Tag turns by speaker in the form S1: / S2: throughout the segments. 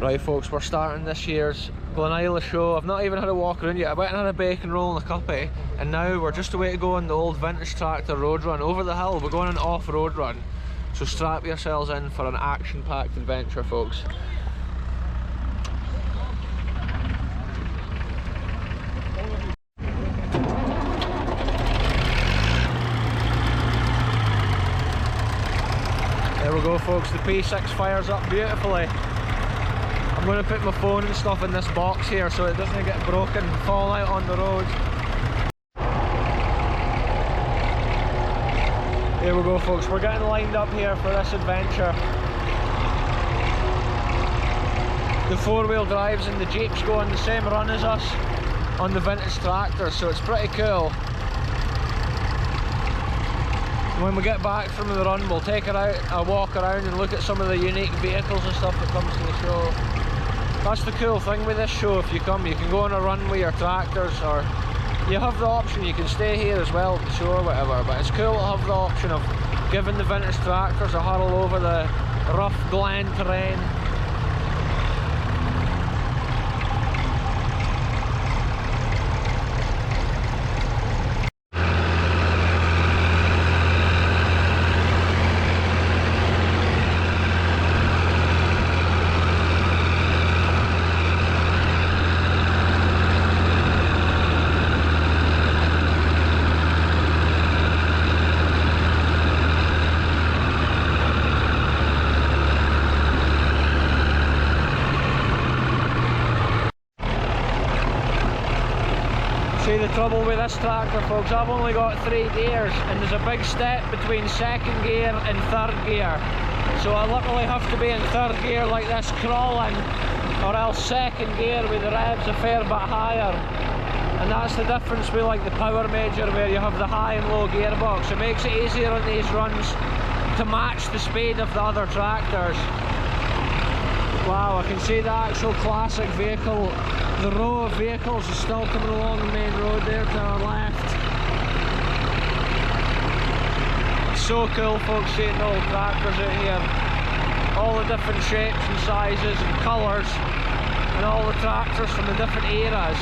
S1: Right folks, we're starting this year's Glenisla Show. I've not even had a walk around yet. I went and had a bacon roll and a cuppy, and now we're just away to go on the old vintage tractor road run over the hill. We're going on an off-road run, so strap yourselves in for an action-packed adventure, folks. There we go folks, the P6 fires up beautifully. I'm going to put my phone and stuff in this box here so it doesn't get broken and fall out on the road. Here we go folks, we're getting lined up here for this adventure. The four-wheel drives and the Jeeps go on the same run as us on the vintage tractor, so it's pretty cool. When we get back from the run, we'll take a walk around and look at some of the unique vehicles and stuff that comes to the show. That's the cool thing with this show. If you come, you can go on a run with your tractors, or you have the option, you can stay here as well at the show or whatever, but it's cool to have the option of giving the vintage tractors a hurl over the rough glen terrain. See, the trouble with this tractor folks, I've only got 3 gears and there's a big step between second gear and third gear, so I literally have to be in third gear like this crawling, or else second gear with the revs a fair bit higher. And that's the difference with like the Power Major, where you have the high and low gearbox. It makes it easier on these runs to match the speed of the other tractors. Wow, I can see the actual classic vehicle. The row of vehicles is still coming along the main road there to our left. It's so cool folks, seeing the old tractors out here. All the different shapes and sizes and colours, and all the tractors from the different eras.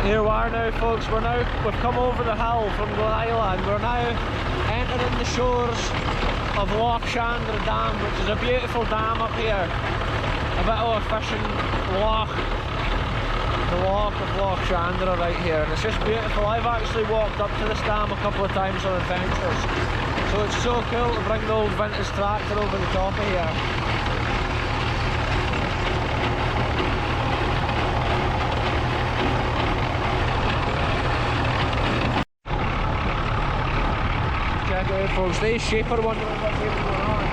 S1: Here we are now folks, we've come over the hill from Glenisla and we're now entering the shores of Loch Chandra Dam, which is a beautiful dam up here. A bit of a fishing loch. The loch of Loch Chandra right here, and it's just beautiful. I've actually walked up to this dam a couple of times on adventures, so it's so cool to bring the old vintage tractor over the top of here. Check it out folks, these sheep are wondering what's even going on.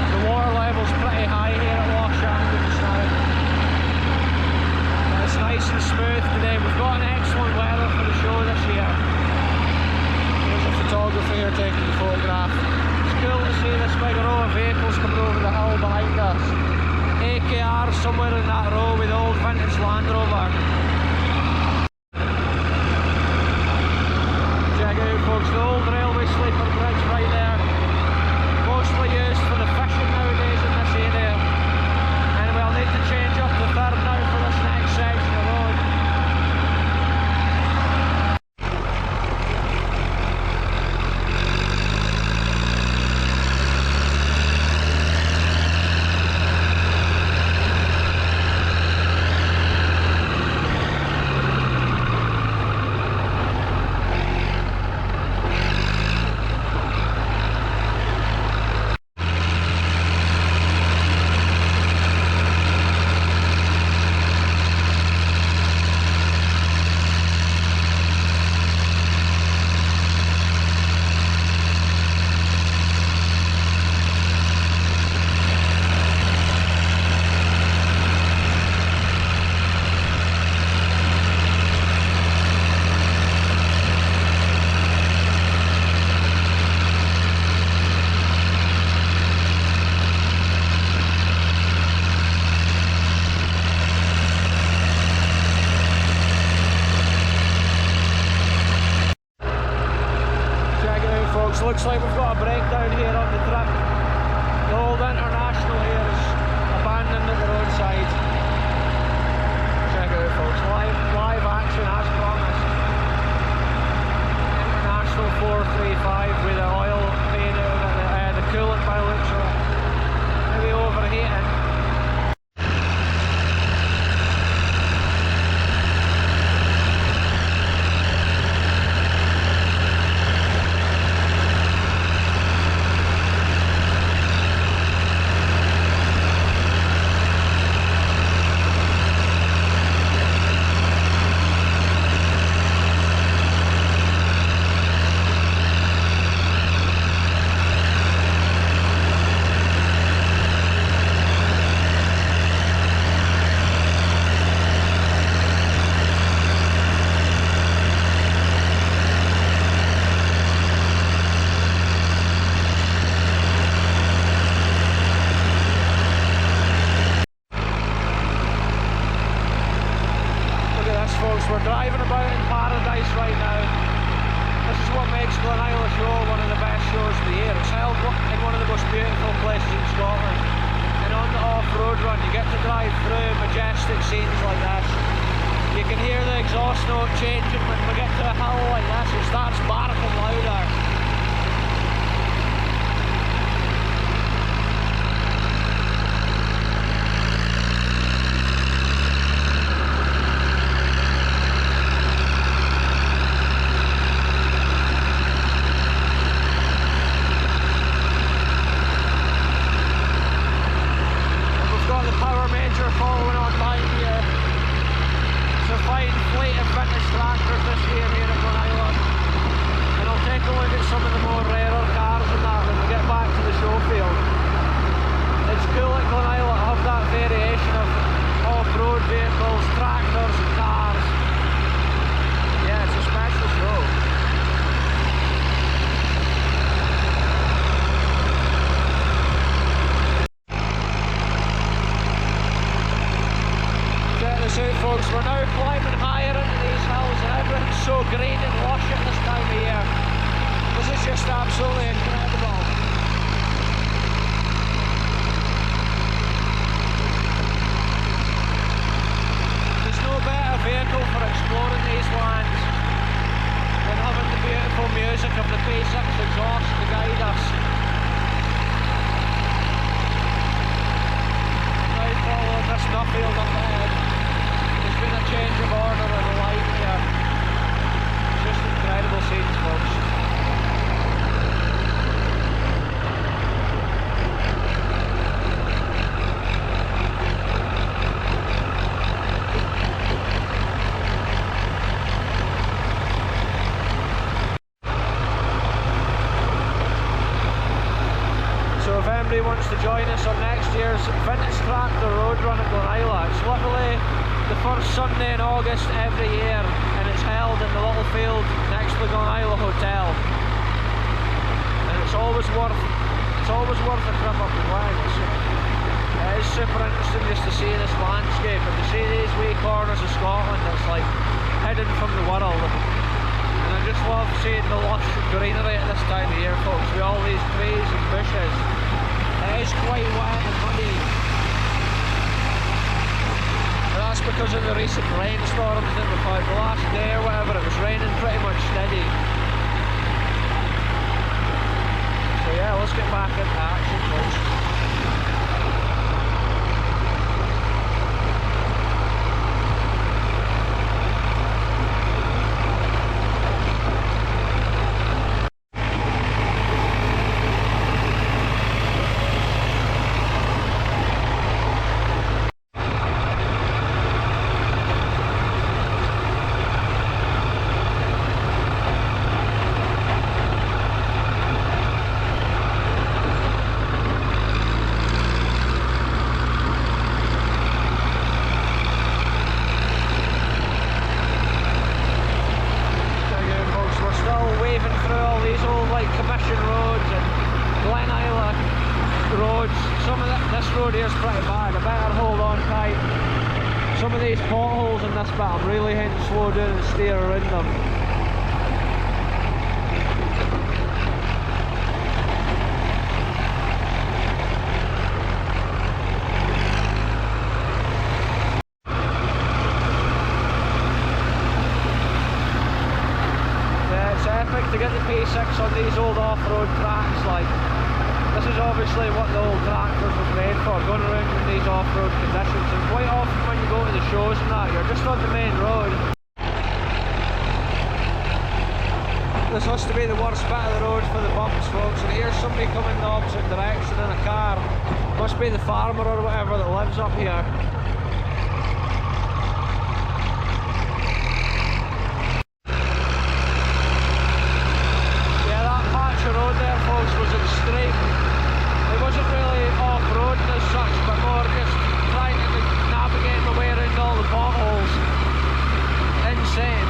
S1: The water level's pretty high here at Loch Chandra just now. But it's nice and smooth today. We've got an excellent weather for the show this year. Photographer here taking the photograph. It's cool to see this big row of vehicles coming over the hill behind us. AKR somewhere in that row with the old vintage Land Rover. Check out folks, the old railway sleeper bridge right classic scenes like this. You can hear the exhaust note changing when we get to a hill like this. It starts barking louder.
S2: Following on behind here. It's a fine fleet of vintage tractors this year here at Glenisla, and I'll take a look at some of the more rarer cars and that when we get back to the show field. It's cool at Glenisla to have that variation of off-road vehicles, tractors and cars. Yeah, it's a special show.
S1: This out, folks, we're now climbing higher into these hills and everything's so green and lush at this time of year. This is just absolutely incredible. There's no better vehicle for exploring these lands than having the beautiful music of the P6 exhaust to guide us. Now following this nutfield up ahead. Been a change of order in the light here. Just incredible scenes, folks. So if anybody wants to join us on next year's Vintage Tractor Road Run at Glenisla, it's literally the first Sunday in August every year, and it's held in the little field next to the Glenisla Hotel. And it's always worth a trip up the Glen. It is super interesting just to see this landscape and to see these wee corners of Scotland that's like hidden from the world. And I just love seeing the lush greenery at this time of year, folks, with all these trees and bushes. It is quite wet and muddy. That's because of the recent rainstorms that we've had. The last day or whatever, it was raining pretty much steady. So yeah, let's get back into action, folks. Commission roads and Glenisla roads. Some of this road here is pretty bad. I better hold on tight. Some of these potholes in this bit, I'm really having to slow down and steer around them. To get the P6 on these old off-road tracks, like, this is obviously what the old tractors were made for, going around in these off-road conditions. And quite often when you go to the shows and that, you're just on the main road. This has to be the worst bit of the road for the bumps, folks, and here's somebody coming the opposite direction in a car. Must be the farmer or whatever that lives up here. Road there, folks, was extreme. It wasn't really off-road as such, but more just trying to navigate my way around all the potholes. Insane.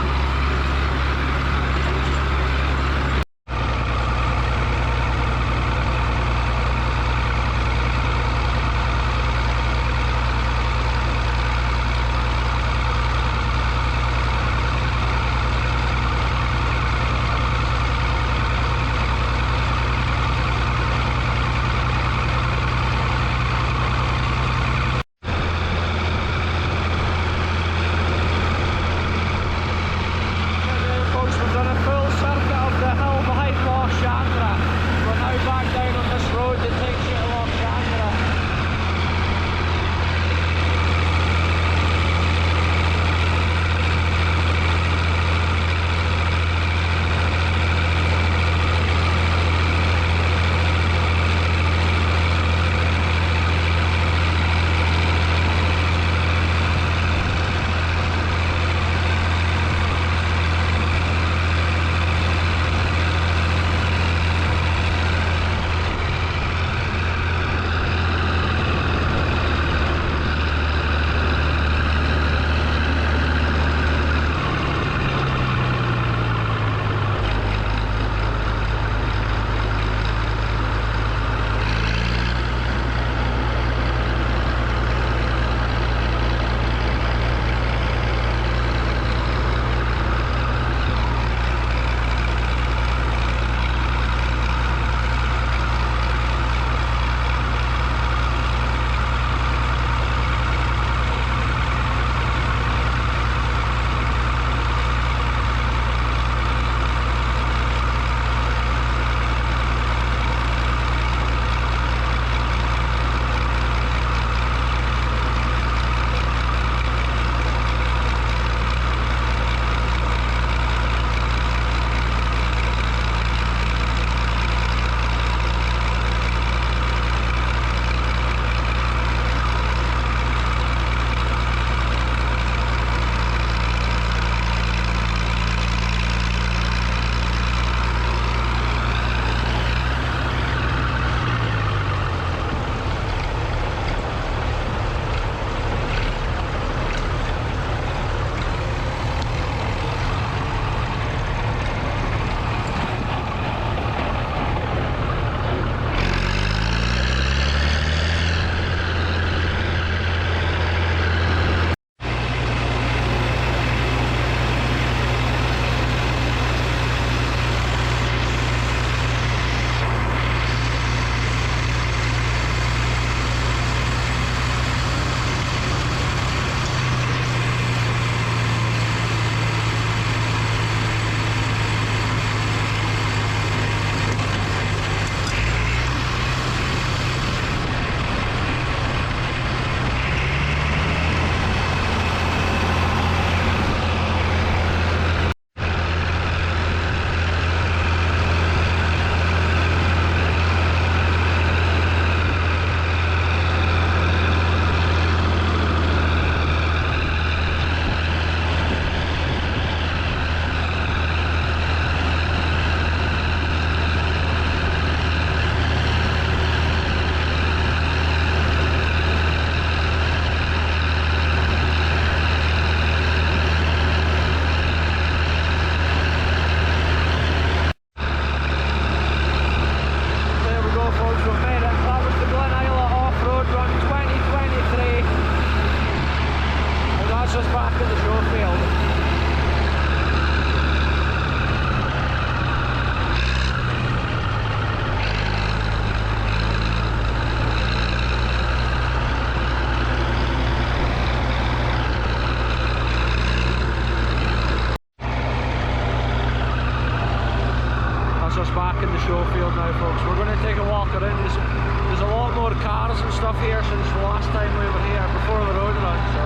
S1: cars and stuff here since the last time we were here before the road run, so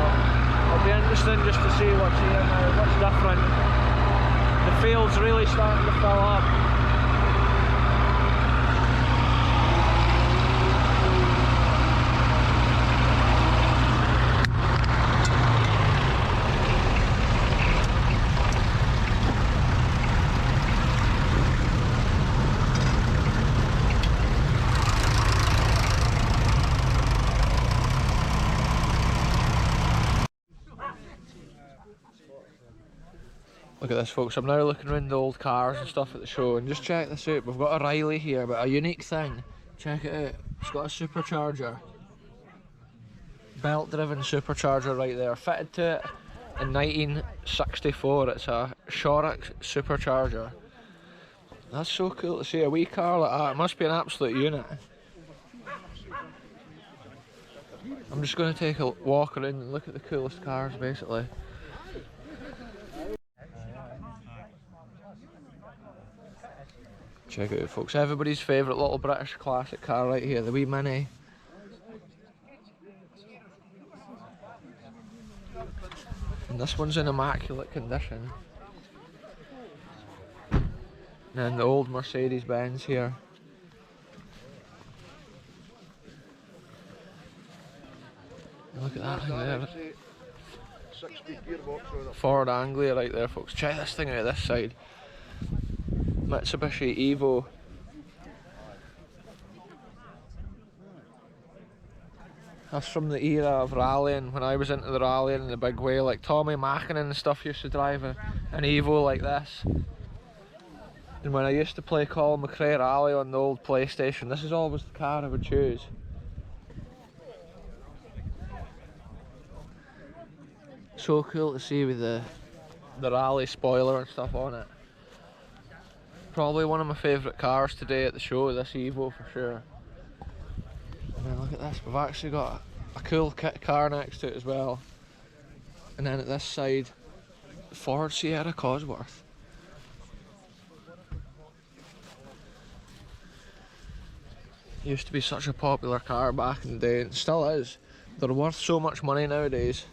S1: it'll be interesting just to see what's here now, what's different. The field's really starting to fill up. Look at this, folks. I'm now looking around the old cars and stuff at the show, and just check this out. We've got a Riley here, but a unique thing. Check it out. It's got a supercharger. Belt-driven supercharger right there. Fitted to it in 1964. It's a Shorrock supercharger. That's so cool to see a wee car like that. It must be an absolute unit. I'm just going to take a walk around and look at the coolest cars, basically. Check it out, folks. Everybody's favourite little British classic car right here, the wee Mini. And this one's in immaculate condition. And then the old Mercedes Benz here. Look at that thing there. Ford Anglia right there, folks. Check this thing out this side. Mitsubishi Evo. That's from the era of rallying, when I was into the rallying in the big way. Like Tommy Mackinnon and stuff used to drive an Evo like this. And when I used to play Colin McRae Rally on the old PlayStation, this is always the car I would choose. So cool to see with the rally spoiler and stuff on it. Probably one of my favourite cars today at the show, this Evo for sure. And then look at this, we've actually got a cool kit car next to it as well. And then at this side, Ford Sierra Cosworth. It used to be such a popular car back in the day, and it still is. They're worth so much money nowadays.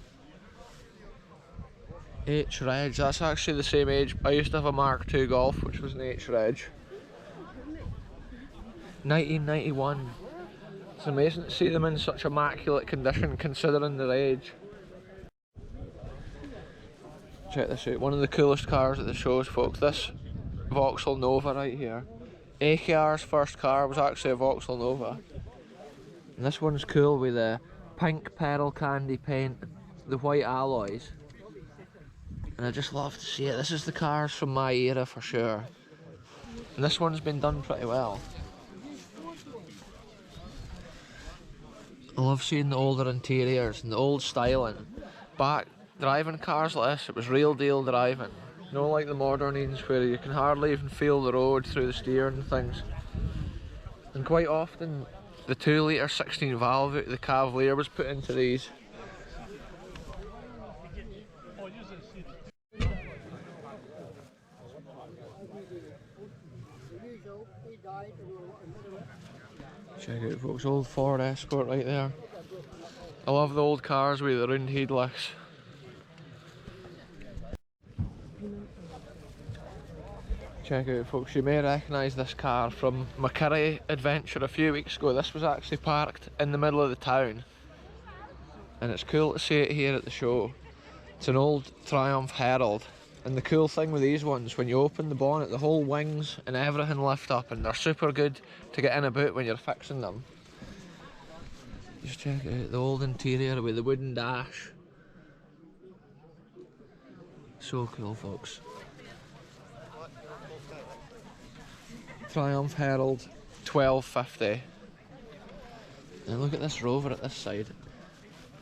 S1: H-Reg, that's actually the same age. I used to have a Mark II Golf, which was an H-Reg. 1991. It's amazing to see them in such immaculate condition considering their age. Check this out, one of the coolest cars at the shows, folks. This Vauxhall Nova right here. AKR's first car was actually a Vauxhall Nova. And this one's cool with the pink pearl candy paint, the white alloys. And I just love to see it. This is the cars from my era for sure. And this one's been done pretty well. I love seeing the older interiors and the old styling. Back driving cars like this, it was real deal driving. No like the modern ones where you can hardly even feel the road through the steering and things. And quite often the 2 litre 16 valve out of the Cavalier was put into these. Check out, folks, old Ford Escort right there. I love the old cars with the round headlights. Check out, folks, you may recognise this car from my Curry adventure a few weeks ago. This was actually parked in the middle of the town. And it's cool to see it here at the show. It's an old Triumph Herald. And the cool thing with these ones, when you open the bonnet, the whole wings and everything lift up, and they're super good to get in about when you're fixing them. Just check out the old interior with the wooden dash. So cool, folks. Triumph Herald 1250. And look at this Rover at this side.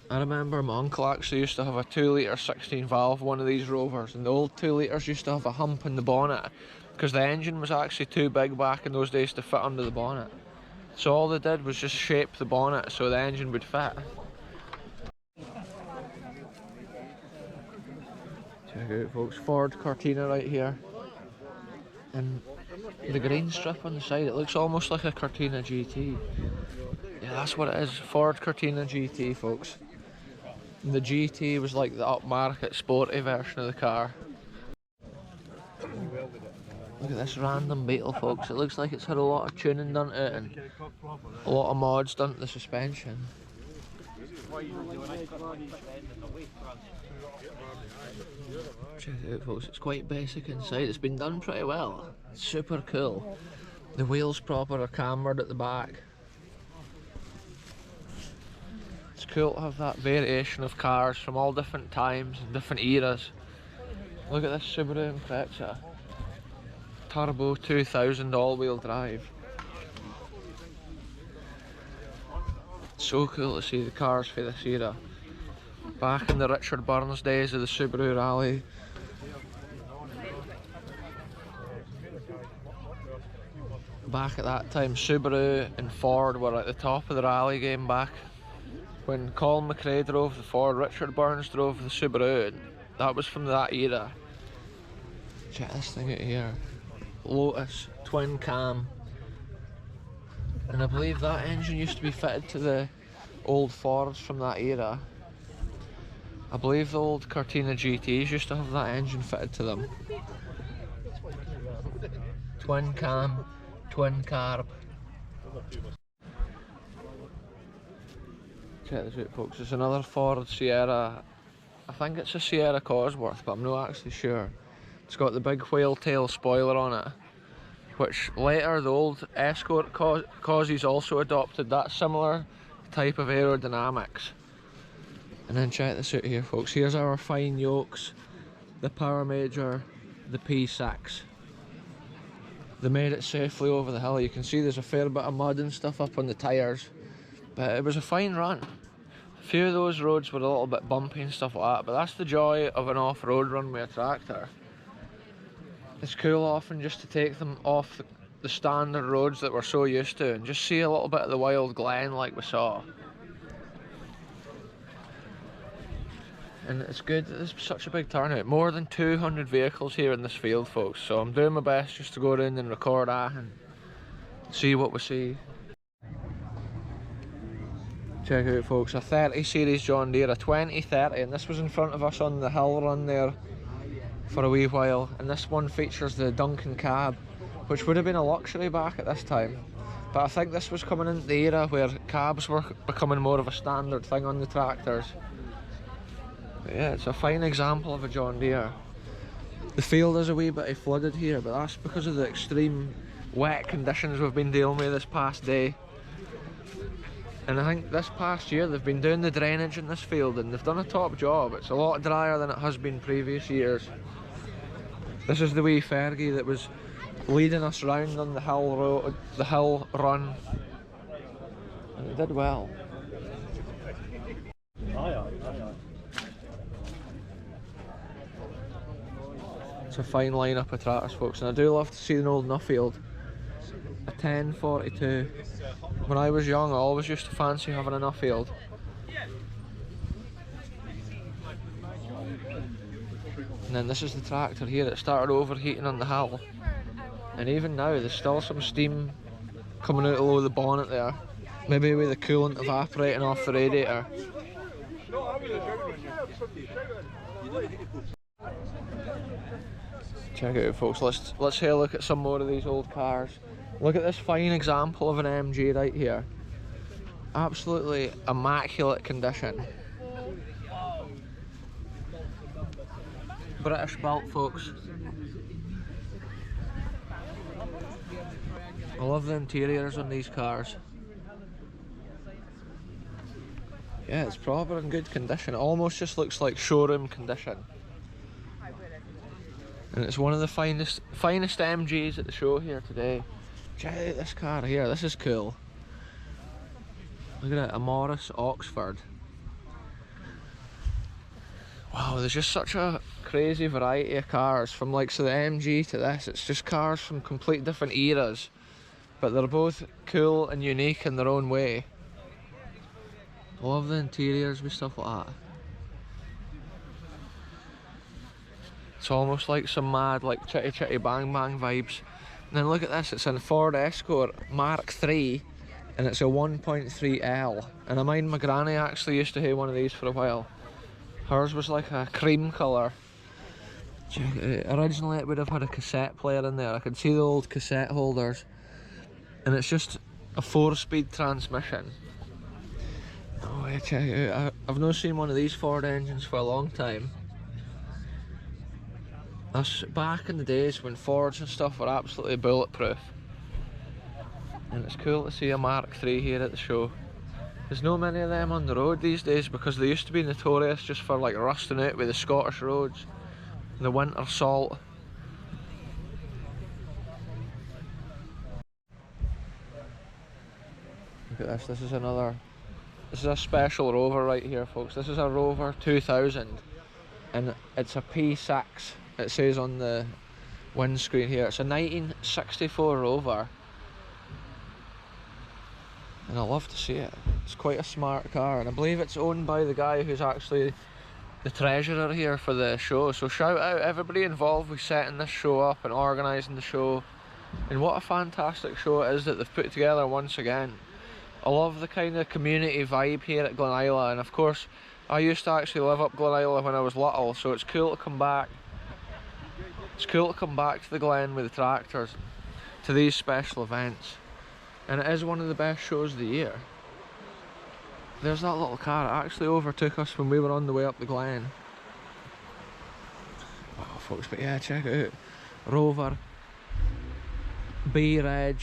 S1: I remember my uncle actually used to have a 2 litre 16 valve, one of these Rovers, and the old 2 litres used to have a hump in the bonnet because the engine was actually too big back in those days to fit under the bonnet. So all they did was just shape the bonnet so the engine would fit. Check out, folks, Ford Cortina right here. And the green strip on the side, it looks almost like a Cortina GT. Yeah, that's what it is. Ford Cortina GT, folks. And the GT was like the upmarket sporty version of the car. Look at this random Beetle, folks. It looks like it's had a lot of tuning done to it and a lot of mods done to the suspension. Check it out, folks. It's quite basic inside. It's been done pretty well. It's super cool. The wheels proper are cambered at the back. It's cool to have that variation of cars from all different times and different eras. Look at this Subaru Impreza. Turbo 2000 all-wheel drive. It's so cool to see the cars for this era. Back in the Richard Burns days of the Subaru Rally. Back at that time, Subaru and Ford were at the top of the rally game back. When Colin McRae drove the Ford, Richard Burns drove the Subaru, and that was from that era. Check this thing out here. Lotus twin cam. And I believe that engine used to be fitted to the old Fords from that era. I believe the old Cortina GTs used to have that engine fitted to them. Twin cam, twin carb. Check this out, folks. It's another Ford Sierra. I think it's a Sierra Cosworth, but I'm not actually sure. It's got the big whale tail spoiler on it, which later the old Escort Causies also adopted that similar type of aerodynamics. And then check this out here, folks. Here's our fine yokes, the Power Major, the P6. They made it safely over the hill. You can see there's a fair bit of mud and stuff up on the tyres, but it was a fine run. A few of those roads were a little bit bumpy and stuff like that, but that's the joy of an off-road run with a tractor. It's cool often just to take them off the standard roads that we're so used to and just see a little bit of the wild glen like we saw. And it's good that there's such a big turnout. More than 200 vehicles here in this field, folks, so I'm doing my best just to go around and record that and see what we see. Check out, folks, a 30 series John Deere, a 2030, and this was in front of us on the hill run there for a wee while. And this one features the Duncan cab, which would have been a luxury back at this time, but I think this was coming into the era where cabs were becoming more of a standard thing on the tractors. But yeah, it's a fine example of a John Deere. The field is a wee bit flooded here, but that's because of the extreme wet conditions we've been dealing with this past day. And I think this past year they've been doing the drainage in this field and they've done a top job. It's a lot drier than it has been previous years. This is the wee Fergie that was leading us round on the hill road, the hill run, and it did well. It's a fine lineup of tractors, folks, and I do love to see an old Nuffield. A 1042. When I was young, I always used to fancy having a Nuffield. And then this is the tractor here. It started overheating on the hill, and even now there's still some steam coming out below the bonnet there. Maybe with the coolant evaporating off the radiator. Check it out, folks. Let's have a look at some more of these old cars. Look at this fine example of an MG right here. Absolutely immaculate condition. British built, folks. I love the interiors on these cars. Yeah, it's proper in good condition. It almost just looks like showroom condition. And it's one of the finest MGs at the show here today. Check out this car here, this is cool. Look at it, a Morris Oxford. Wow, there's just such a crazy variety of cars, from like so the MG to this. It's just cars from complete different eras, but they're both cool and unique in their own way. I love the interiors with stuff like that. It's almost like some mad like chitty chitty bang bang vibes. And then look at this, it's a Ford Escort Mark III and it's a 1.3L, and I mind my granny actually used to have one of these for a while. Hers was like a cream colour. Originally it would have had a cassette player in there. I could see the old cassette holders, and it's just a 4-speed transmission. Oh yeah, check it out. I've not seen one of these Ford engines for a long time. That's back in the days when Fords and stuff were absolutely bulletproof. And it's cool to see a Mark III here at the show. There's no many of them on the road these days because they used to be notorious just for like rusting out with the Scottish roads, the winter salt. Look at this, this is a special Rover right here, folks. This is a Rover 2000 and it's a P6, it says on the windscreen here. It's a 1964 Rover and I love to see it. It's quite a smart car, and I believe it's owned by the guy who's actually the treasurer here for the show. So shout out everybody involved with setting this show up and organising the show, and what a fantastic show it is that they've put together once again. I love the kind of community vibe here at Glenisla, and of course I used to actually live up Glenisla when I was little, so it's cool to come back. It's cool to come back to the Glen with the tractors, to these special events, and it is one of the best shows of the year. There's that little car, it actually overtook us when we were on the way up the Glen. Wow folks, but yeah, check it out. Rover, B-Reg,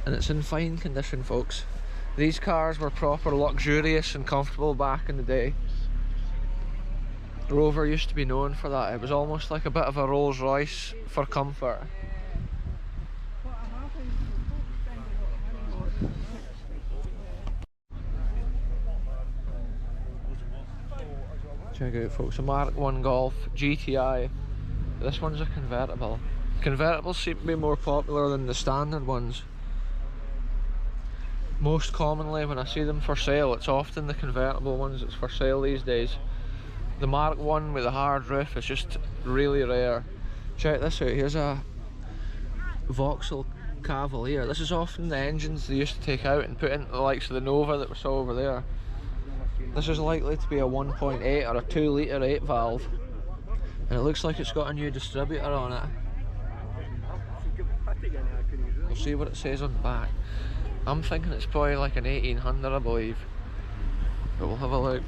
S1: and it's in fine condition, folks. These cars were proper luxurious and comfortable back in the day. Rover used to be known for that. It was almost like a bit of a Rolls Royce for comfort. Check out folks, a Mark I Golf GTI. This one's a convertible. Convertibles seem to be more popular than the standard ones. Most commonly when I see them for sale, it's often the convertible ones that's for sale these days. The Mark I with a hard roof is just really rare. Check this out, here's a Vauxhall Cavalier. This is often the engines they used to take out and put into the likes of the Nova that we saw over there. This is likely to be a 1.8 or a 2 litre 8 valve, and it looks like it's got a new distributor on it. We'll see what it says on the back. I'm thinking it's probably like an 1800, I believe, but we'll have a look.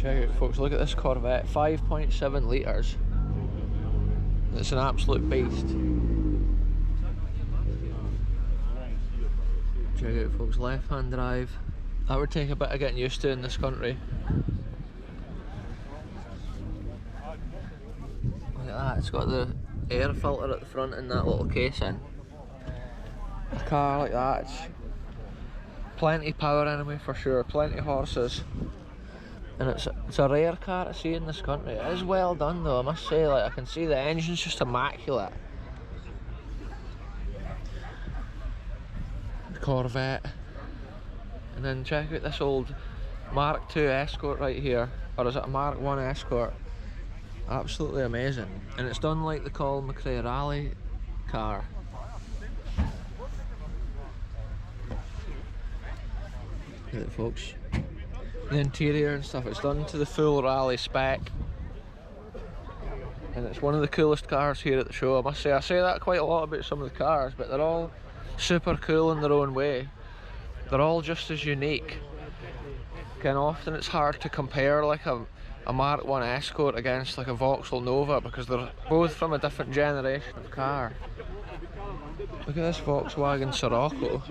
S1: Check out folks, look at this Corvette, 5.7 litres. It's an absolute beast. Check out folks, left hand drive. That would take a bit of getting used to in this country. Look at that, it's got the air filter at the front in that little casing. A car like that, it's plenty power anyway for sure, plenty of horses. And it's a rare car to see in this country. It is well done though, I must say. Like, I can see the engine's just immaculate. The Corvette. And then check out this old Mark II Escort right here. Or is it a Mark I Escort? Absolutely amazing. And it's done like the Colin McRae Rally car. Look at it folks. The interior and stuff, it's done to the full rally spec, and it's one of the coolest cars here at the show, I must say. I say that quite a lot about some of the cars, but they're all super cool in their own way. They're all just as unique. And often it's hard to compare like a Mark I Escort against like a Vauxhall Nova, because they're both from a different generation of car. Look at this Volkswagen Sirocco.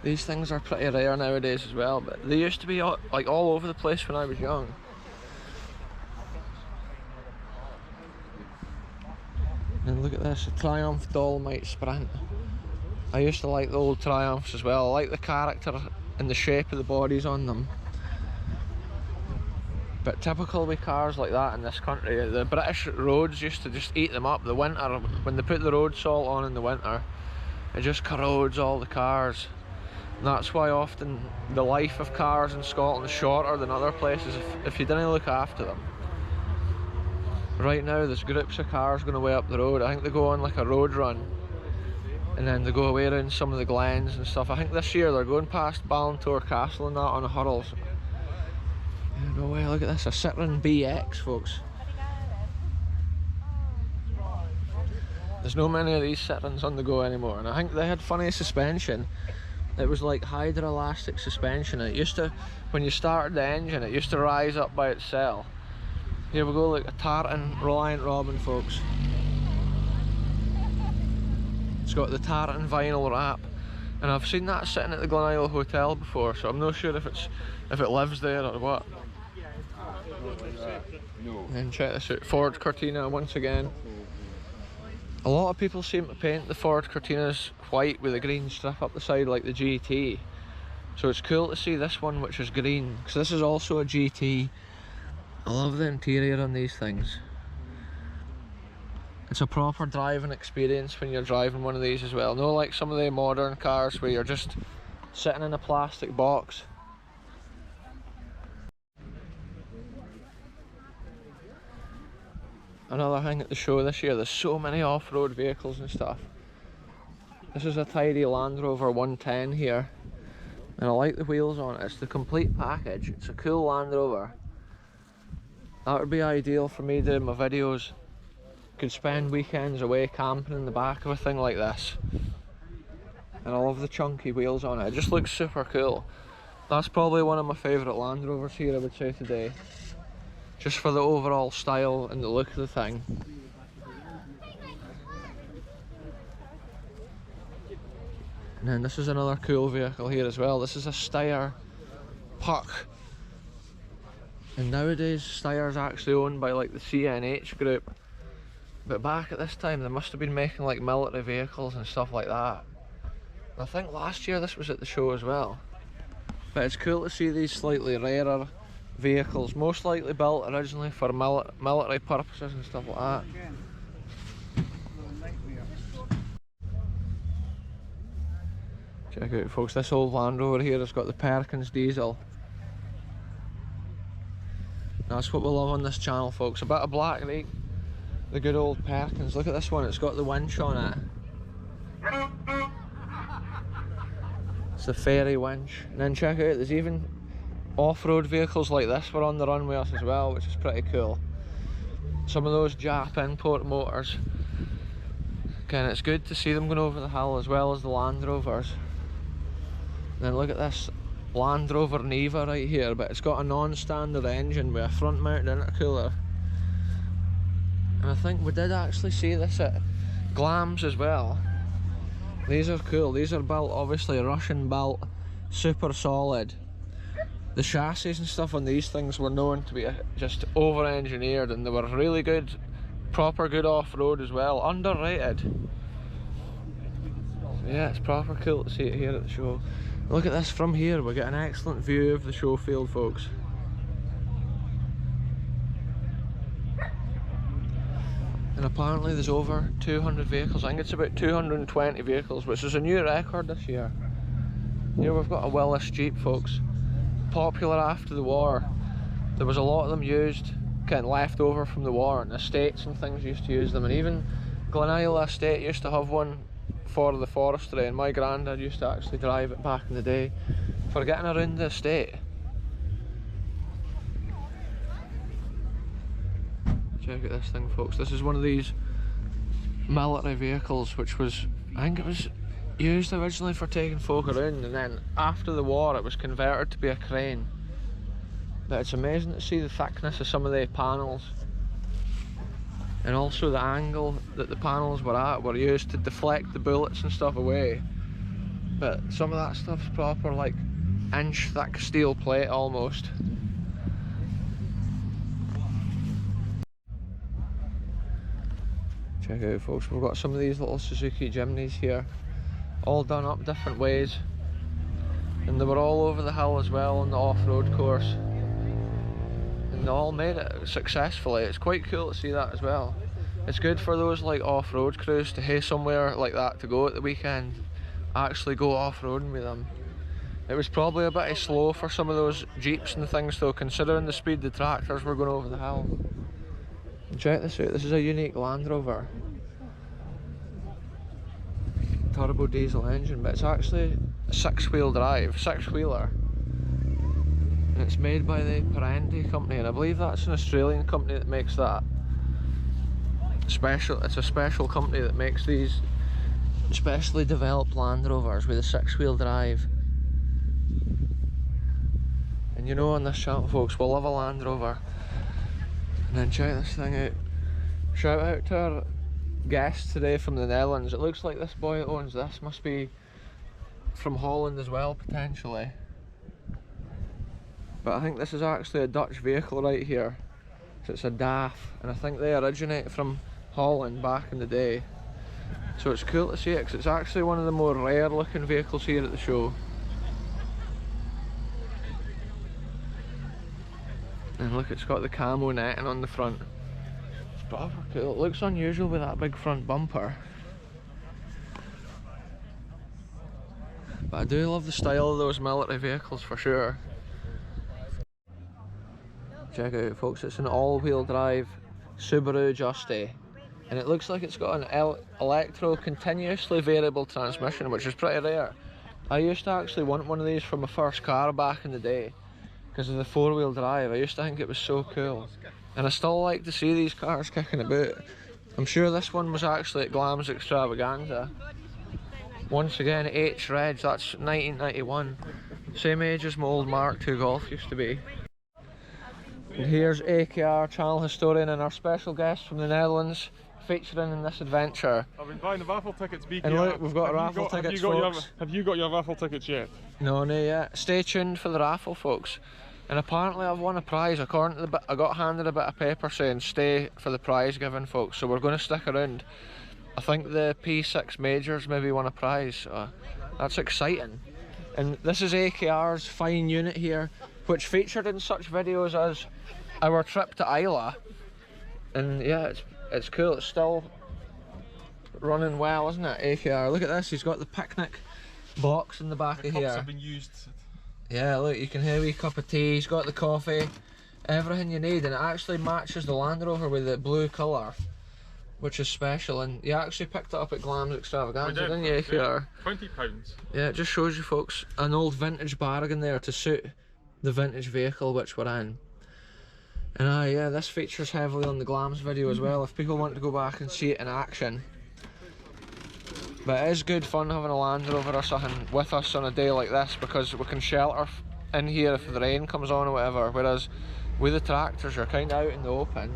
S1: These things are pretty rare nowadays as well, but they used to be like all over the place when I was young. And look at this, a Triumph Dolomite Sprint. I used to like the old Triumphs as well. I like the character and the shape of the bodies on them. But typical with cars like that in this country, the British roads used to just eat them up. The winter, when they put the road salt on in the winter, it just corrodes all the cars. And that's why often the life of cars in Scotland is shorter than other places if you didn't look after them. Right now there's groups of cars going away up the road. I think they go on like a road run and then they go away around some of the glens and stuff. I think this year they're going past Ballantor Castle and that on a hurls. Yeah, no way, look at this, a Citroen BX, folks. There's no many of these Citroens on the go anymore, and I think they had funny suspension. It was like hydroelastic suspension. It used to, when you started the engine, it used to rise up by itself. Here we go, like a Tartan Reliant Robin, folks. It's got the Tartan vinyl wrap, and I've seen that sitting at the Glenisla Hotel before, so I'm not sure if it lives there or what. And check this out, Ford Cortina once again. A lot of people seem to paint the Ford Cortinas white with a green strip up the side like the GT. So it's cool to see this one which is green, because this is also a GT. I love the interior on these things. It's a proper driving experience when you're driving one of these as well. No like some of the modern cars where you're just sitting in a plastic box. Another thing at the show this year, there's so many off-road vehicles and stuff. This is a tidy Land Rover 110 here, and I like the wheels on it. It's the complete package. It's a cool Land Rover. That would be ideal for me doing my videos. Could spend weekends away camping in the back of a thing like this. And I love the chunky wheels on it. It just looks super cool. That's probably one of my favourite Land Rovers here, I would say, today. Just for the overall style and the look of the thing. And then this is another cool vehicle here as well. This is a Steyr Puck. And nowadays Steyr's actually owned by like the CNH group. But back at this time they must have been making like military vehicles and stuff like that. And I think last year this was at the show as well. But it's cool to see these slightly rarer vehicles, most likely built originally for military purposes and stuff like that. Check out, folks, this old Land Rover here has got the Perkins diesel. That's what we love on this channel, folks. A bit of black, right? The good old Perkins. Look at this one, it's got the winch on it. It's the ferry winch. And then check out, there's even off-road vehicles like this were on the run with us as well, which is pretty cool. Some of those Jap import motors. Again, it's good to see them going over the hill as well as the Land Rovers. And then look at this Land Rover Niva right here, but it's got a non-standard engine with a front-mounted intercooler. And I think we did actually see this at Glams as well. These are cool. These are built, obviously Russian built, super solid. The chassis and stuff on these things were known to be just over-engineered, and they were really good, proper good off-road as well, underrated. So yeah, it's proper cool to see it here at the show. Look at this from here, we get an excellent view of the show field, folks. And apparently there's over 200 vehicles. I think it's about 220 vehicles, which is a new record this year. Here we've got a Willis Jeep, folks. Popular after the war. There was a lot of them used, kind of left over from the war, and estates and things used to use them, and even Glenisla Estate used to have one for the forestry, and my granddad used to actually drive it back in the day for getting around the estate. Check out this thing, folks. This is one of these military vehicles which was, I think it was used originally for taking folk around, and then after the war it was converted to be a crane. But it's amazing to see the thickness of some of the panels, and also the angle that the panels were at were used to deflect the bullets and stuff away. But some of that stuff's proper like inch thick steel plate almost. Check out, folks, we've got some of these little Suzuki Jimneys here, all done up different ways, and they were all over the hill as well on the off-road course, and they all made it successfully. It's quite cool to see that as well. It's good for those like off-road crews to have somewhere like that to go at the weekend, actually go off-roading with them. It was probably a bit slow for some of those Jeeps and things though, considering the speed the tractors were going over the hill. Check this out, this is a unique Land Rover. Turbo diesel engine, but it's actually a six-wheel drive, six-wheeler. And it's made by the Parenti company, and I believe that's an Australian company that makes that. It's a special company that makes these specially developed Land Rovers with a six-wheel drive. And you know, on this channel, folks, we'll love a Land Rover. And then check this thing out. Shout out to our guest today from the Netherlands. It looks like this boy that owns this must be from Holland as well, potentially. But I think this is actually a Dutch vehicle right here. So it's a DAF, and I think they originate from Holland back in the day. So it's cool to see it, because it's actually one of the more rare looking vehicles here at the show. And look, it's got the camo netting on the front. It's proper cool. It looks unusual with that big front bumper. But I do love the style of those military vehicles for sure. Check it out, folks, it's an all-wheel drive Subaru Justy. And it looks like it's got an electro continuously variable transmission, which is pretty rare. I used to actually want one of these for my first car back in the day, because of the four-wheel drive. I used to think it was so cool. And I still like to see these cars kicking about. I'm sure this one was actually at Glam's Extravaganza. Once again, H-Reg, that's 1991. Same age as my old Mark II Golf used to be. And here's AKR channel historian and our special guest from the Netherlands, featuring in this adventure.
S3: I've been buying the raffle tickets, BK.
S1: And look, we've got raffle tickets, folks.
S3: Have you got your raffle tickets yet?
S1: No, not yet. Stay tuned for the raffle, folks. And apparently I've won a prize. According to the bit, I got handed a bit of paper saying stay for the prize giving, folks. So we're going to stick around. I think the P6 Majors maybe won a prize. So that's exciting. And this is AKR's fine unit here, which featured in such videos as our trip to Isla. And yeah, it's cool. It's still running well, isn't it, AKR? Look at this. He's got the picnic box in the back of here.
S3: Cups have been used.
S1: Yeah, look, you can have a wee cup of tea. He's got the coffee, everything you need, and it actually matches the Land Rover with the blue colour, which is special. And you actually picked it up at Glam's Extravaganza, didn't you, AKR?
S3: £20.
S1: Yeah, it just shows you, folks, an old vintage bargain there to suit the vintage vehicle which we're in. And yeah, this features heavily on the Glam's video as well, if people want to go back and see it in action. But it is good fun having a Land Rover or something with us on a day like this, because we can shelter in here if the rain comes on or whatever, whereas with the tractors you're kind of out in the open.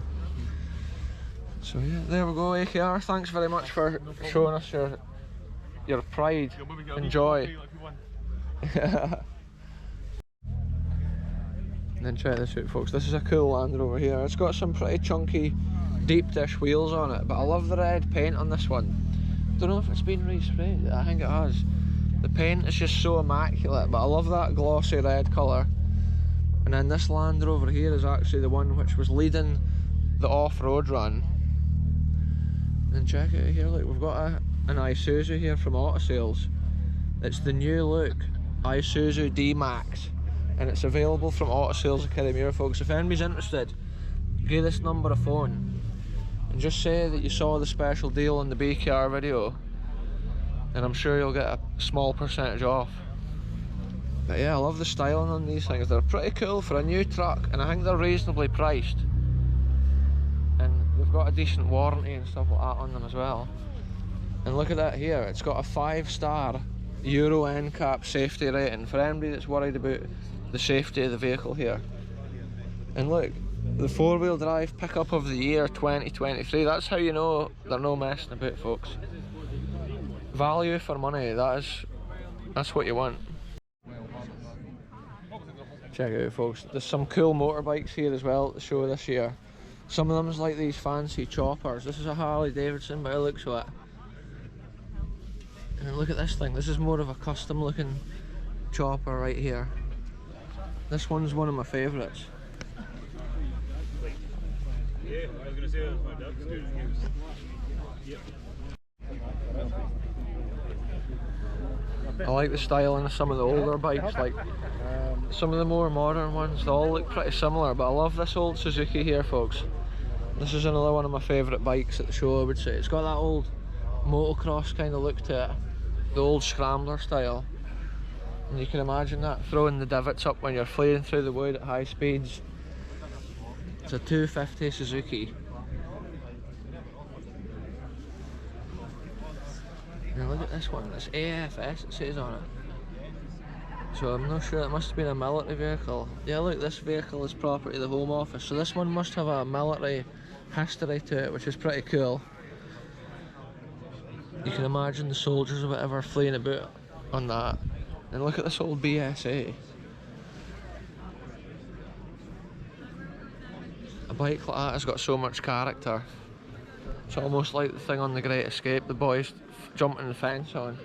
S1: So yeah, there we go, AKR, thanks very much for showing us your pride and joy. And then check this out, folks, this is a cool Land Rover here. It's got some pretty chunky deep dish wheels on it, but I love the red paint on this one. Don't know if it's been resprayed, I think it has. The paint is just so immaculate, but I love that glossy red colour. And then this Land Rover here is actually the one which was leading the off-road run. And check it out here, look, we've got an Isuzu here from Auto Sales. It's the new look Isuzu D-Max, and it's available from Auto Sales Academy, folks. If anybody's interested, give this number a phone and just say that you saw the special deal in the BKR video, and I'm sure you'll get a small percentage off. But yeah, I love the styling on these things. They're pretty cool for a new truck, and I think they're reasonably priced. And they've got a decent warranty and stuff like that on them as well. And look at that here, it's got a 5-star Euro NCAP safety rating for anybody that's worried about the safety of the vehicle here. And look, the 4-wheel drive pickup of the year 2023, that's how you know they're no messing about, folks. Value for money, that's what you want. Check it out, folks, there's some cool motorbikes here as well to show this year. Some of them is like these fancy choppers. This is a Harley Davidson by the looks of it. And look at this thing, this is more of a custom looking chopper right here. This one's one of my favourites.
S3: Yeah, I was going to say that's good news. Yep.
S1: I like the styling of some of the older bikes, like some of the more modern ones, they all look pretty similar, but I love this old Suzuki here, folks. This is another one of my favourite bikes at the show, I would say. It's got that old motocross kind of look to it, the old scrambler style. And you can imagine that, throwing the divots up when you're flying through the wood at high speeds. It's a 250 Suzuki. Now look at this one, it's AFS it says on it. So I'm not sure, it must have been a military vehicle. Yeah, look, this vehicle is property of the Home Office, so this one must have a military history to it, which is pretty cool. You can imagine the soldiers or whatever fleeing about on that. And look at this old BSA. A bike like that has got so much character. It's almost like the thing on The Great Escape, the boys jumping the fence on.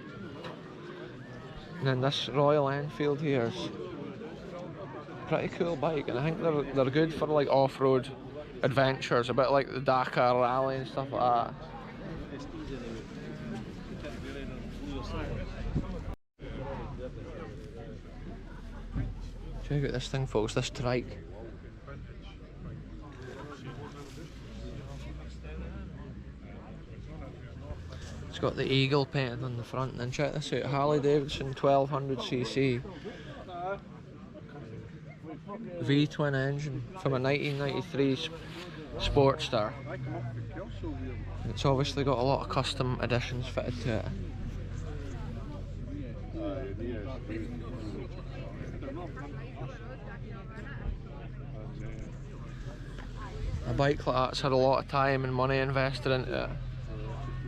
S1: And then this Royal Enfield here is a pretty cool bike, and I think they're good for like off-road adventures, a bit like the Dakar Rally and stuff like that. Check out this thing, folks, this trike. It's got the eagle painted on the front, and then check this out, Harley Davidson 1200cc V-twin engine from a 1993 Sportster. It's obviously got a lot of custom additions fitted to it. A bike like that's had a lot of time and money invested into it.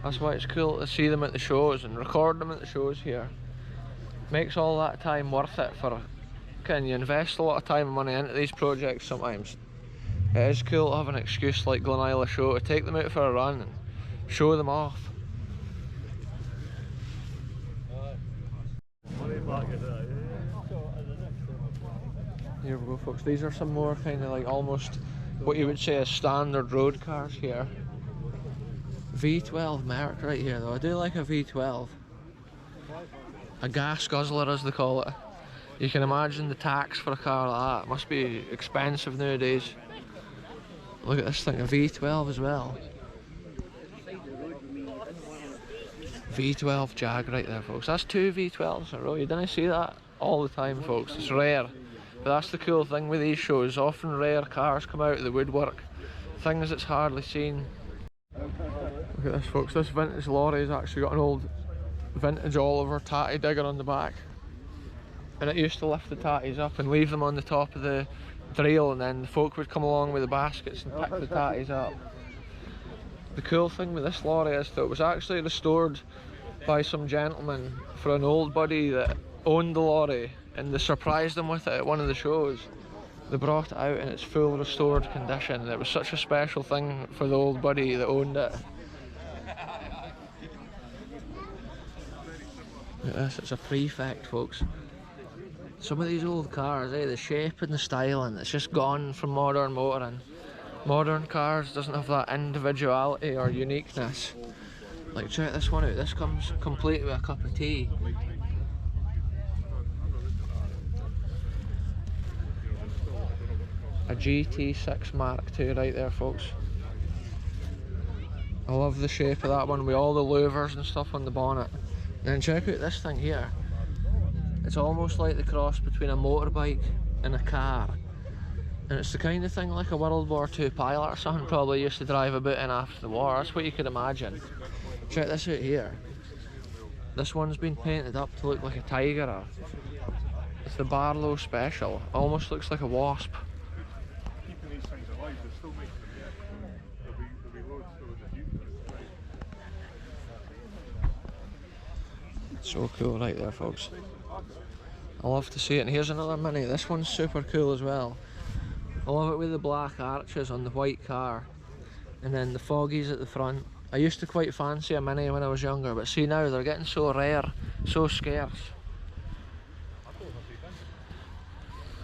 S1: That's why it's cool to see them at the shows and record them at the shows here. Makes all that time worth it. For can you invest a lot of time and money into these projects sometimes. It is cool to have an excuse like Glenisla Show to take them out for a run and show them off. Here we go, folks. These are some more kind of like almost what you would say as standard road cars here. V12 Merc right here though. I do like a V12. A gas guzzler as they call it. You can imagine the tax for a car like that. It must be expensive nowadays. Look at this thing, a V12 as well. V12 Jag right there, folks. That's two V12s in a row. You didn't see that all the time, folks. It's rare. But that's the cool thing with these shows. Often rare cars come out of the woodwork. Things that's hardly seen. Look at this, folks. This vintage lorry has actually got an old vintage Oliver tatty digger on the back. And it used to lift the tatties up and leave them on the top of the trail, and then the folk would come along with the baskets and pick the tatties up. The cool thing with this lorry is that it was actually restored by some gentleman for an old buddy that owned the lorry, and they surprised him with it at one of the shows. They brought it out in its full restored condition, and it was such a special thing for the old buddy that owned it. Look at this, it's a Prefect, folks. Some of these old cars, the shape and the styling, it's just gone from modern motoring. Modern cars doesn't have that individuality or uniqueness. Like, check this one out, this comes complete with a cup of tea. A GT6 Mark II right there, folks. I love the shape of that one with all the louvers and stuff on the bonnet. And then check out this thing here. It's almost like the cross between a motorbike and a car. And it's the kind of thing like a World War II pilot or something probably used to drive about in after the war. That's what you could imagine. Check this out here. This one's been painted up to look like a tiger. It's the Barlow Special. Almost looks like a wasp.
S3: Keeping these things alive, they still make them. There'll be loads of the
S1: So cool right there, folks. I love to see it. And here's another Mini. This one's super cool as well. I love it with the black arches on the white car, and then the foggies at the front. I used to quite fancy a Mini when I was younger, but see now they're getting so rare, so scarce.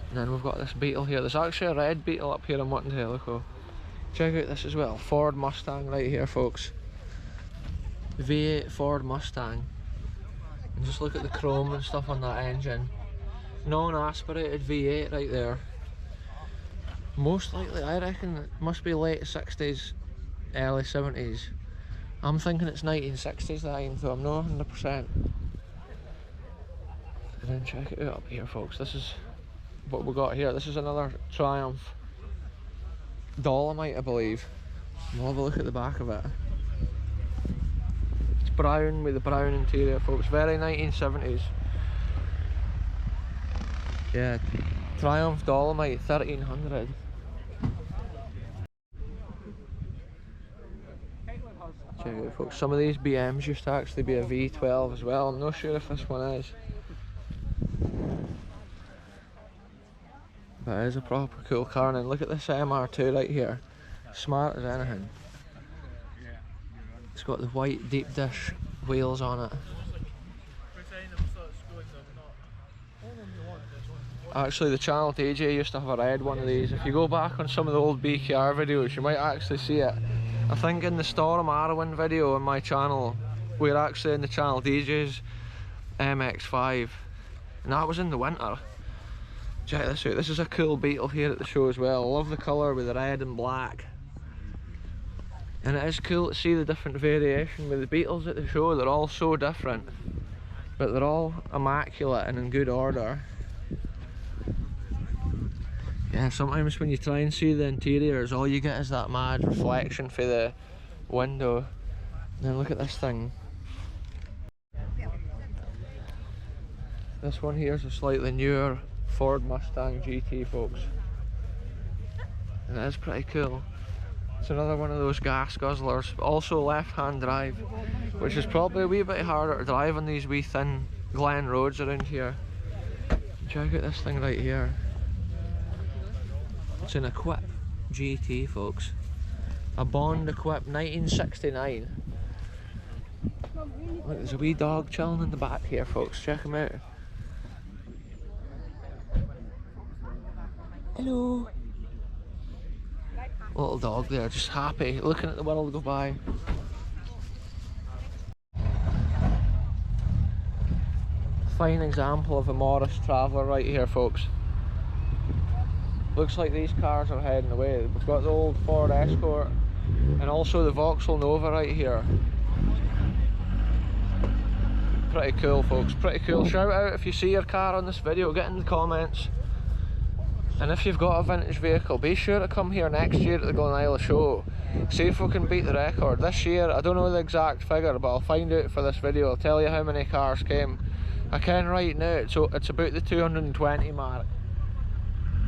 S1: And then we've got this Beetle here. There's actually a red Beetle up here I'm wanting to look at. Check out this as well. Ford Mustang right here, folks. V8 Ford Mustang. And just look at the chrome and stuff on that engine. Non-aspirated V8 right there. Most likely, I reckon it must be late 60s, early 70s. I'm thinking it's 1960s line, so I'm not 100%. And then check it out up here, folks. This is what we got here. This is another Triumph Dolomite, I believe. We'll have a look at the back of it. It's brown with the brown interior, folks. Very 1970s. Yeah, Triumph Dolomite 1300. Check it out, folks. Some of these BMs used to actually be a V12 as well. I'm not sure if this one is. But it is a proper cool car. And then look at this MR2 right here. Smart as anything. It's got the white deep dish wheels on it. Actually, the channel DJ used to have a red one of these. If you go back on some of the old BKR videos, you might actually see it. I think in the Storm Arrowin video on my channel, we're actually in the channel DJ's MX5, and that was in the winter. Check this out. This is a cool Beetle here at the show as well. I love the colour with the red and black. And it is cool to see the different variation with the Beetles at the show. They're all so different, but they're all immaculate and in good order. Yeah, sometimes when you try and see the interiors, all you get is that mad reflection for the window. And then look at this thing. This one here is a slightly newer Ford Mustang GT, folks. And it is pretty cool. It's another one of those gas guzzlers, but also left-hand drive, which is probably a wee bit harder to drive on these wee thin Glen roads around here. Check out this thing right here. It's an Equip GT, folks. A Bond Equip 1969. Look, there's a wee dog chilling in the back here, folks. Check him out. Hello. Little dog there, just happy, looking at the world go by. Fine example of a Morris Traveller right here, folks. Looks like these cars are heading away. We've got the old Ford Escort and also the Vauxhall Nova right here. Pretty cool, folks, pretty cool. Shout out if you see your car on this video, get in the comments. And if you've got a vintage vehicle, be sure to come here next year at the Glenisla Show. See if we can beat the record. This year, I don't know the exact figure, but I'll find out for this video. I'll tell you how many cars came. I can right now, so it's about the 220 mark.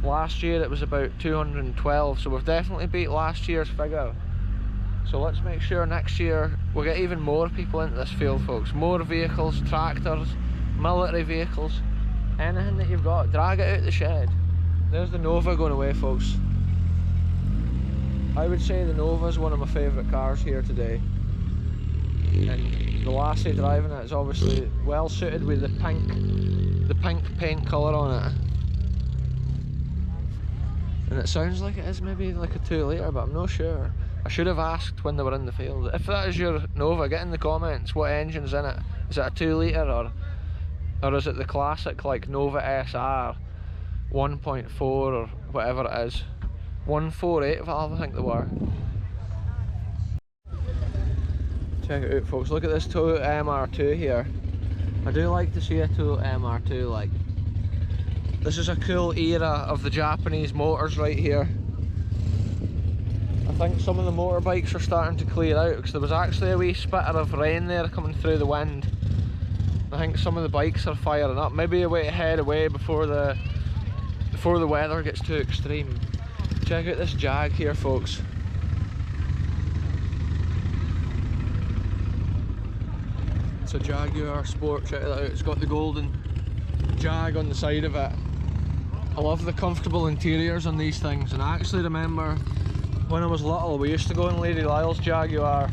S1: Last year it was about 212, so we've definitely beat last year's figure. So let's make sure next year we get even more people into this field, folks. More vehicles, tractors, military vehicles, anything that you've got, drag it out the shed. There's the Nova going away, folks. I would say the Nova is one of my favourite cars here today. And the lassie driving it is obviously well suited with the pink paint colour on it. And it sounds like it is maybe like a 2 litre, but I'm not sure. I should have asked when they were in the field. If that is your Nova, get in the comments what engine's in it. Is it a 2 litre or is it the classic like Nova SR 1.4 or whatever it is? 148 valve, I think they were. Check it out, folks. Look at this Toyota MR2 here. I do like to see a Toyota MR2 like. This is a cool era of the Japanese motors right here. I think some of the motorbikes are starting to clear out because there was actually a wee spitter of rain there coming through the wind. I think some of the bikes are firing up. Maybe a way to head away before the weather gets too extreme. Check out this Jag here, folks. It's a Jaguar Sport, check that out. It's got the golden Jag on the side of it. I love the comfortable interiors on these things, and I actually remember when I was little we used to go in Lady Lyle's Jaguar.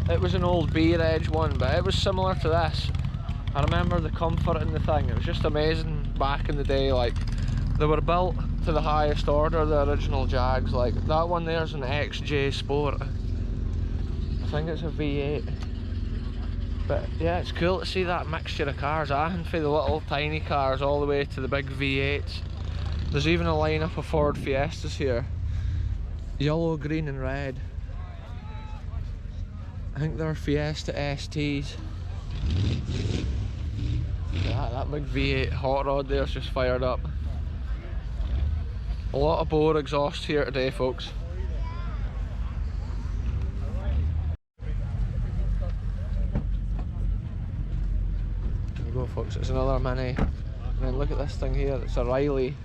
S1: It was an old beer edge one, but it was similar to this. I remember the comfort in the thing. It was just amazing back in the day. Like, they were built to the highest order, the original Jags. Like that one there's an XJ Sport. I think it's a V8. But yeah, it's cool to see that mixture of cars. I think for the little tiny cars all the way to the big V8s. There's even a lineup of Ford Fiestas here. Yellow, green and red. I think they're Fiesta STs. That big V8 hot rod there's just fired up. A lot of bore exhaust here today, folks. There we go, folks, it's another Mini. And then look at this thing here, it's a Riley.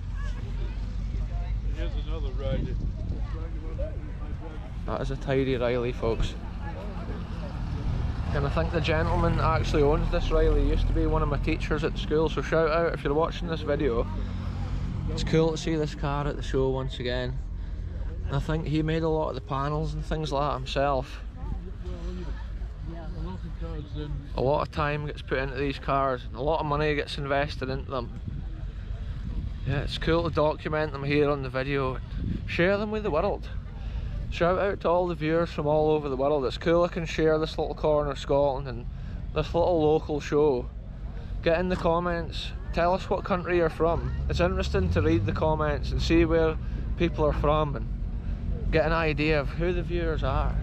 S3: Here's another Riley.
S1: That is a tidy Riley, folks. And I think the gentleman that actually owns this Riley used to be one of my teachers at the school, so shout out if you're watching this video. It's cool to see this car at the show once again. I think he made a lot of the panels and things like that himself. A lot of time gets put into these cars and a lot of money gets invested into them. Yeah, it's cool to document them here on the video and share them with the world. Shout out to all the viewers from all over the world. It's cool I can share this little corner of Scotland and this little local show. Get in the comments, tell us what country you're from. It's interesting to read the comments and see where people are from and get an idea of who the viewers are.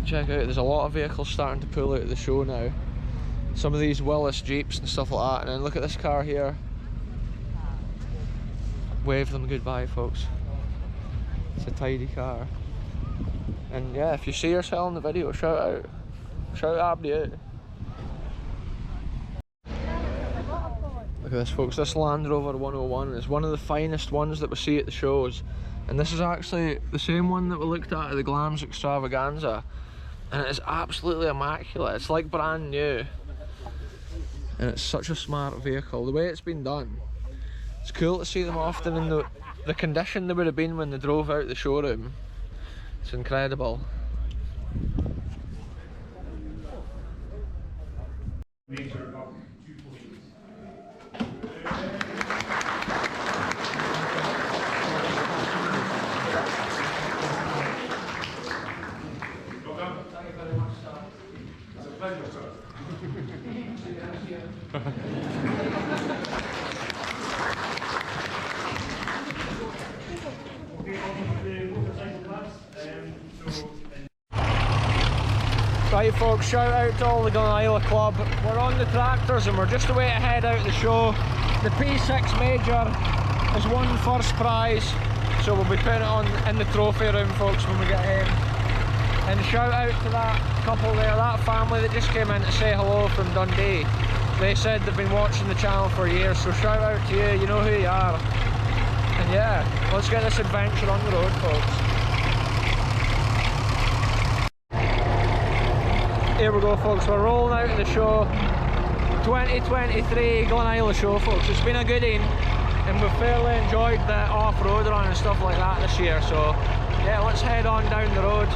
S1: Check out, there's a lot of vehicles starting to pull out of the show now. Some of these Willis Jeeps and stuff like that, and then look at this car here. Wave them goodbye, folks. It's a tidy car. And yeah, if you see yourself in the video, shout out. Shout Abdi out. Look at this, folks, this Land Rover 101 is one of the finest ones that we see at the shows. And this is actually the same one that we looked at the Glams Extravaganza. And it is absolutely immaculate, it's like brand new. And it's such a smart vehicle, the way it's been done. It's cool to see them often in the condition they would have been when they drove out the showroom. It's incredible.
S3: Thank you very much, sir. It's a pleasure, sir.
S1: Right, folks, shout out to all the Glenisla Club. We're on the tractors and we're just about to head out the show. The P6 Major has won first prize, so we'll be putting it on in the trophy room, folks, when we get home. And shout out to that couple there, that family that just came in to say hello from Dundee. They said they've been watching the channel for years, so shout out to you, you know who you are. And yeah, let's get this adventure on the road, folks. Here we go, folks, we're rolling out of the show. 2023 Glenisla Show, folks. It's been a good evening and we've fairly enjoyed the off-road run and stuff like that this year, so yeah, let's head on down the road.